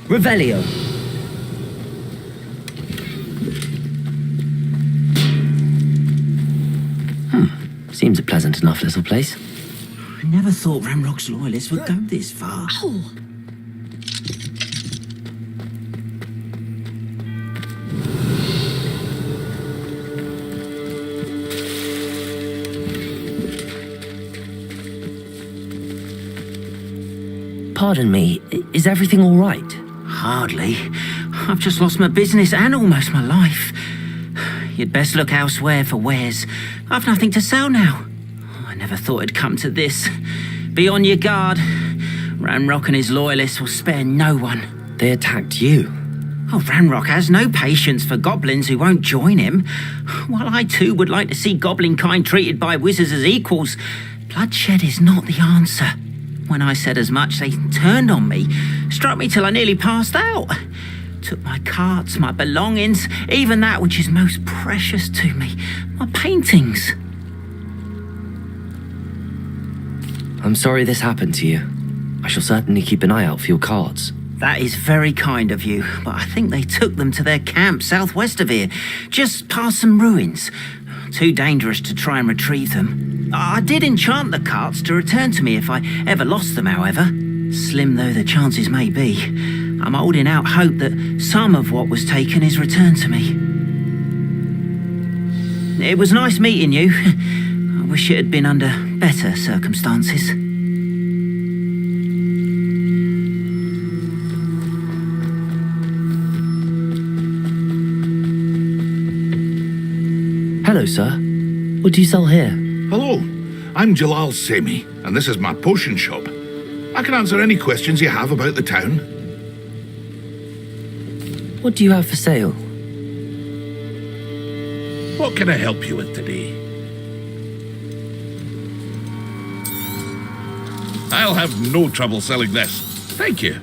Revelio. Seems a pleasant enough little place. I never thought Ranrock's loyalists would go this far. Oh. Pardon me, is everything all right? Hardly. I've just lost my business and almost my life. You'd best look elsewhere for wares. I've nothing to sell now. I never thought it'd come to this. Be on your guard. Ranrock and his loyalists will spare no one. They attacked you? Oh, Ranrock has no patience for goblins who won't join him. While I too would like to see goblin kind treated by wizards as equals, bloodshed is not the answer. When I said as much, they turned on me, Struck me till I nearly passed out. Took my carts, my belongings, even that which is most precious to me, my paintings. I'm sorry this happened to you. I shall certainly keep an eye out for your carts. That is very kind of you, but I think they took them to their camp southwest of here, just past some ruins. Too dangerous to try and retrieve them. I did enchant the carts to return to me if I ever lost them, however. Slim though the chances may be, I'm holding out hope that some of what was taken is returned to me. It was nice meeting you. I wish it had been under better circumstances. Hello, sir. What do you sell here? Hello, I'm Jalal Semi, and this is my potion shop. I can answer any questions you have about the town. What do you have for sale? What can I help you with today? I'll have no trouble selling this. Thank you.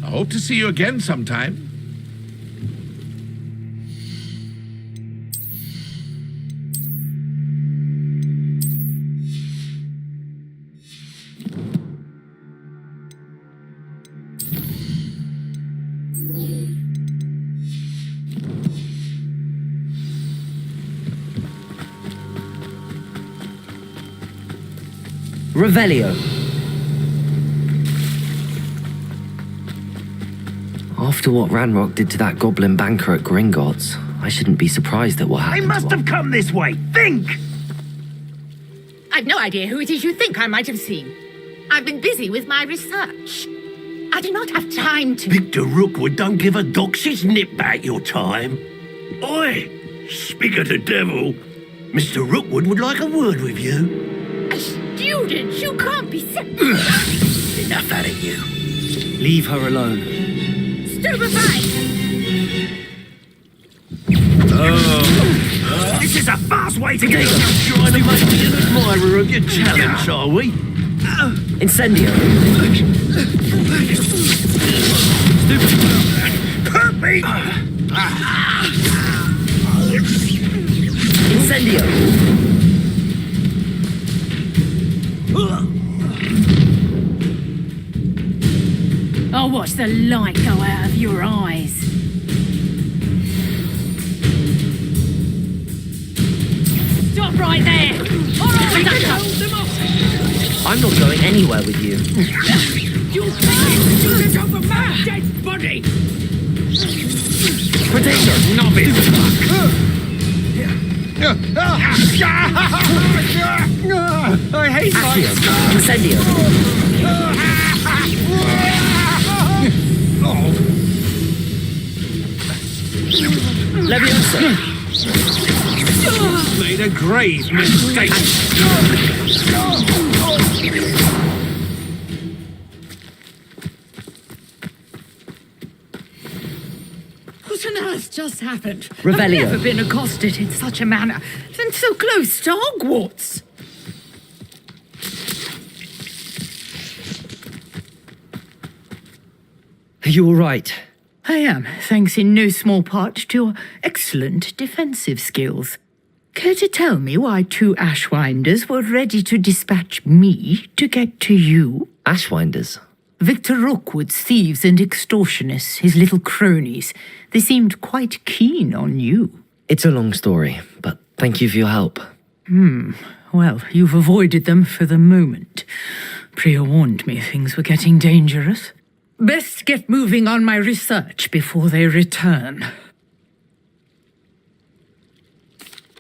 I hope to see you again sometime. Revelio. After what Ranrock did to that goblin banker at Gringotts, I shouldn't be surprised at what happened. They must have come this way. Think! I've no idea who it is you think I might have seen. I've been busy with my research. I do not have time to... Victor Rookwood don't give a doxy's nip back your time. Oi! Speak of the devil. Mr. Rookwood would like a word with you. A student? You can't be... Enough out of you. Leave her alone. Stupefied! This is a fast way to get trying to make me an admirer of your challenge, are we? Incendio. Kirby! Incendio. I'll watch the light go out of your eyes. Stop right there! Alright, hold them off! I'm not going anywhere with you. You student over my dead body! Protector, novice! I hate Accio. Incendio. Leviosa. Made a grave mistake. What on earth just happened? Revelio. I've never been accosted in such a manner, and so close to Hogwarts. Are you all right? I am, thanks in no small part to your excellent defensive skills. Care to tell me why two Ashwinders were ready to dispatch me to get to you? Ashwinders? Victor Rookwood's thieves and extortionists, his little cronies. They seemed quite keen on you. It's a long story, but thank you for your help. Well, you've avoided them for the moment. Priya warned me things were getting dangerous. Best get moving on my research before they return.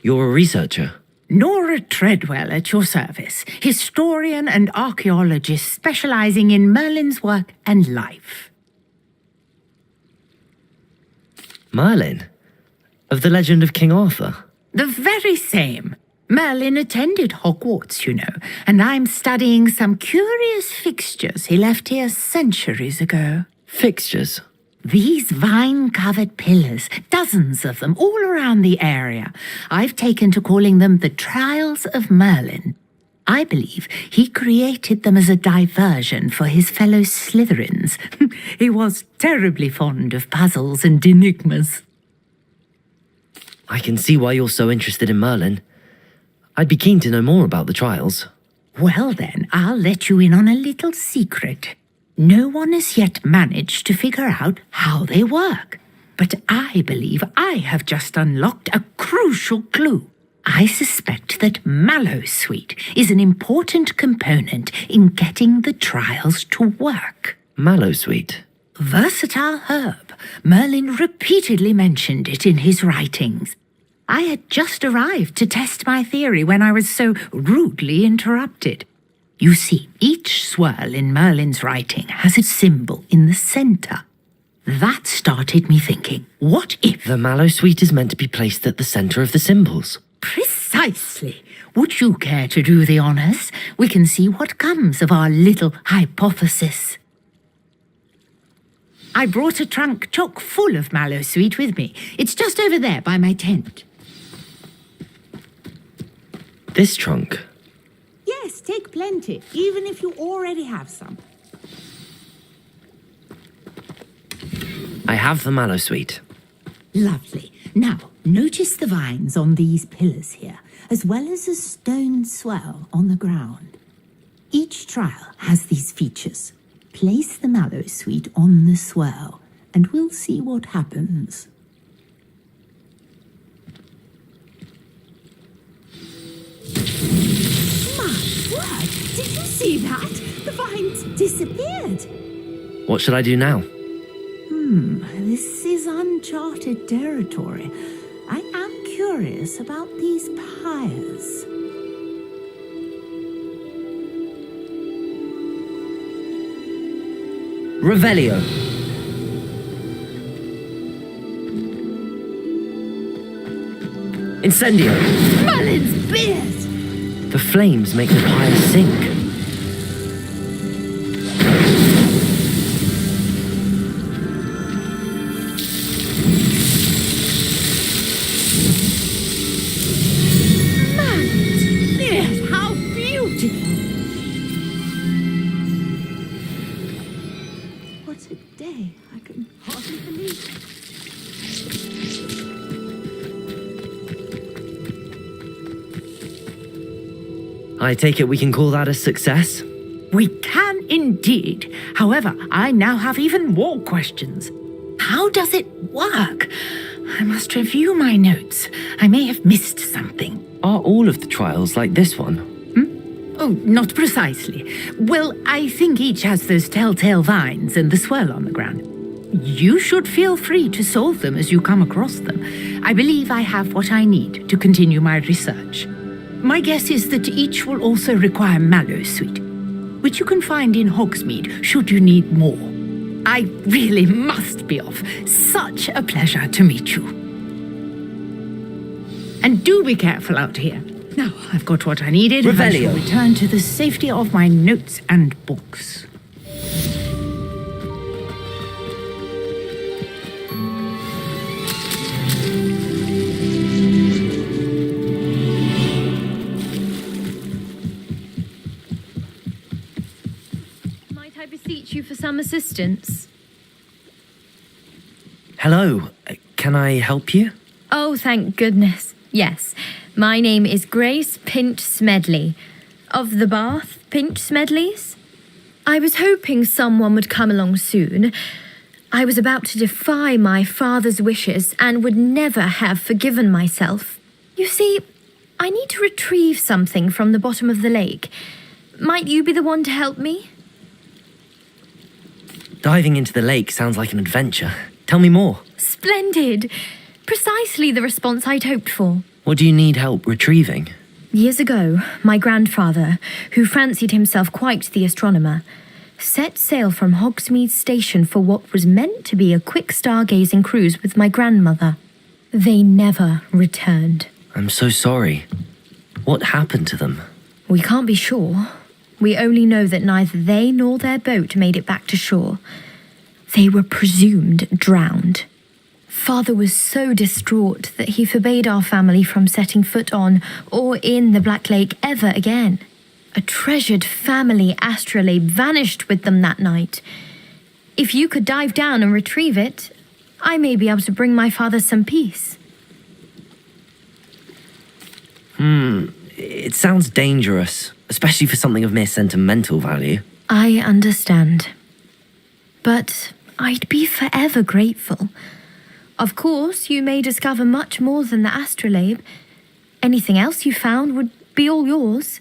You're a researcher? Nora Treadwell at your service, historian and archaeologist specializing in Merlin's work and life. Merlin? Of the legend of King Arthur? The very same. Merlin attended Hogwarts, you know, and I'm studying some curious fixtures he left here centuries ago. Fixtures? These vine-covered pillars, dozens of them, all around the area. I've taken to calling them the Trials of Merlin. I believe he created them as a diversion for his fellow Slytherins. He was terribly fond of puzzles and enigmas. I can see why you're so interested in Merlin. I'd be keen to know more about the trials. Well then, I'll let you in on a little secret. No one has yet managed to figure out how they work. But I believe I have just unlocked a crucial clue. I suspect that Mallowsweet is an important component in getting the trials to work. Mallowsweet? Versatile herb. Merlin repeatedly mentioned it in his writings. I had just arrived to test my theory when I was so rudely interrupted. You see, each swirl in Merlin's writing has a symbol in the centre. That started me thinking, what if... The Mallowsweet is meant to be placed at the centre of the symbols. Precisely. Would you care to do the honours? We can see what comes of our little hypothesis. I brought a trunk chock full of Mallowsweet with me. It's just over there by my tent. This trunk? Yes, take plenty, even if you already have some. I have the Mallowsweet. Lovely. Now, notice the vines on these pillars here, as well as a stone swell on the ground. Each trial has these features. Place the Mallowsweet on the swell, and we'll see what happens. My word! Did you see that? The vines disappeared. What should I do now? This is uncharted territory. I am curious about these pyres. Revelio. Incendio. Merlin's beard! The flames make the pyre sink. I take it we can call that a success? We can indeed. However, I now have even more questions. How does it work? I must review my notes. I may have missed something. Are all of the trials like this one? Oh, not precisely. Well, I think each has those telltale vines and the swirl on the ground. You should feel free to solve them as you come across them. I believe I have what I need to continue my research. My guess is that each will also require Mallowsweet, which you can find in Hogsmeade should you need more. I really must be off. Such a pleasure to meet you. And do be careful out here. Now, I've got what I needed. I shall return to the safety of my notes and books. You for some assistance. Hello, can I help you? Oh, thank goodness. Yes, my name is Grace Pinch Smedley, of the Bath Pinch Smedleys. I was hoping someone would come along soon. I was about to defy my father's wishes and would never have forgiven myself. You see, I need to retrieve something from the bottom of the lake. Might you be the one to help me? Diving into the lake sounds like an adventure. Tell me more. Splendid. Precisely the response I'd hoped for. What do you need help retrieving? Years ago, my grandfather, who fancied himself quite the astronomer, set sail from Hogsmeade Station for what was meant to be a quick stargazing cruise with my grandmother. They never returned. I'm so sorry. What happened to them? We can't be sure. We only know that neither they nor their boat made it back to shore. They were presumed drowned. Father was so distraught that he forbade our family from setting foot on or in the Black Lake ever again. A treasured family astrolabe vanished with them that night. If you could dive down and retrieve it, I may be able to bring my father some peace. It sounds dangerous, especially for something of mere sentimental value. I understand. But I'd be forever grateful. Of course, you may discover much more than the astrolabe. Anything else you found would be all yours.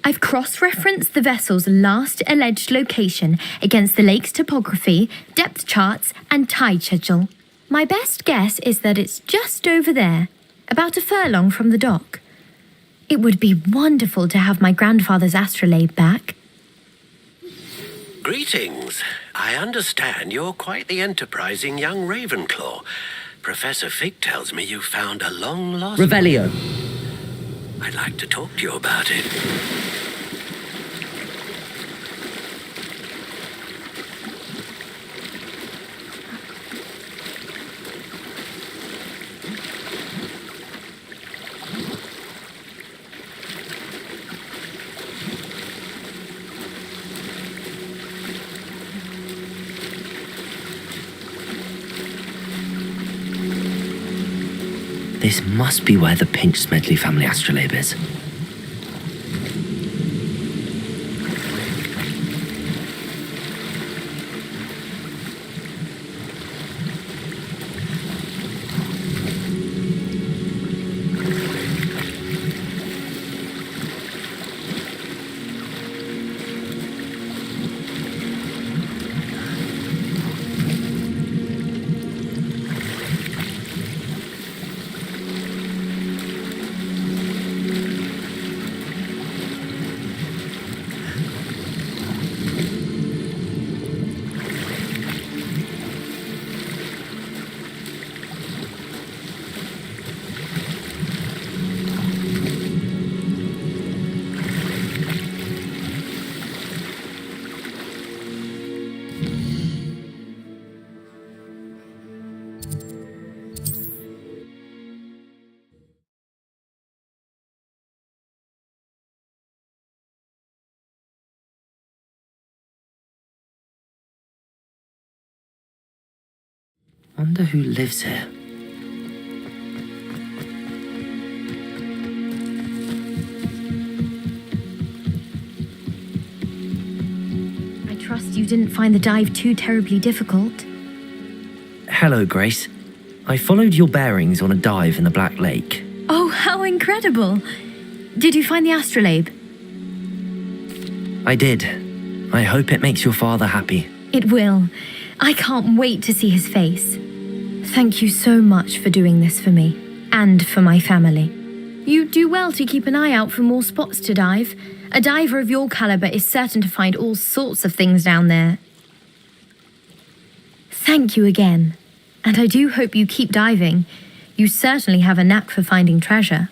I've cross-referenced the vessel's last alleged location against the lake's topography, depth charts, and tide schedule. My best guess is that it's just over there, about a furlong from the dock. It would be wonderful to have my grandfather's astrolabe back. Greetings. I understand you're quite the enterprising young Ravenclaw. Professor Fig tells me you found a long-lost... Revelio. I'd like to talk to you about it. This must be where the Pinch-Smedley family astrolabe is. Wonder who lives here. I trust you didn't find the dive too terribly difficult. Hello, Grace. I followed your bearings on a dive in the Black Lake. Oh, how incredible! Did you find the astrolabe? I did. I hope it makes your father happy. It will. I can't wait to see his face. Thank you so much for doing this for me, and for my family. You do well to keep an eye out for more spots to dive. A diver of your caliber is certain to find all sorts of things down there. Thank you again, and I do hope you keep diving. You certainly have a knack for finding treasure.